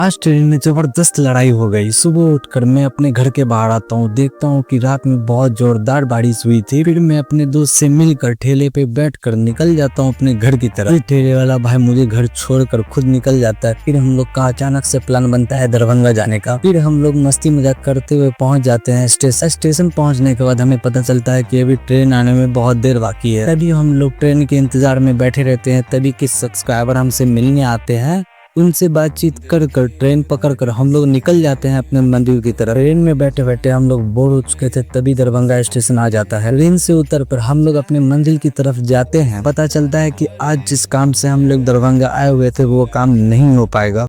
आज ट्रेन में जबरदस्त लड़ाई हो गई। सुबह उठकर मैं अपने घर के बाहर आता हूँ, देखता हूँ कि रात में बहुत जोरदार बारिश हुई थी। फिर मैं अपने दोस्त से मिलकर ठेले पे बैठकर निकल जाता हूँ अपने घर की तरफ। फिर ठेले वाला भाई मुझे घर छोड़कर खुद निकल जाता है। फिर हम लोग का अचानक से प्लान बनता है दरभंगा जाने का। फिर हम लोग मस्ती मजाक करते हुए पहुंच जाते हैं स्टेशन पहुंचने के बाद हमें पता चलता है कि अभी ट्रेन आने में बहुत देर बाकी है। तभी हम लोग ट्रेन के इंतजार में बैठे रहते हैं। तभी कुछ सब्सक्राइबर हमसे मिलने आते हैं। उनसे बातचीत कर कर ट्रेन पकड़ कर हम लोग निकल जाते हैं अपने मंदिर की तरफ। ट्रेन में बैठे बैठे हम लोग बोर हो चुके थे, तभी दरभंगा स्टेशन आ जाता है। ट्रेन से उतर कर हम लोग अपने मंजिल की तरफ जाते हैं। पता चलता है कि आज जिस काम से हम लोग दरभंगा आए हुए थे वो काम नहीं हो पाएगा।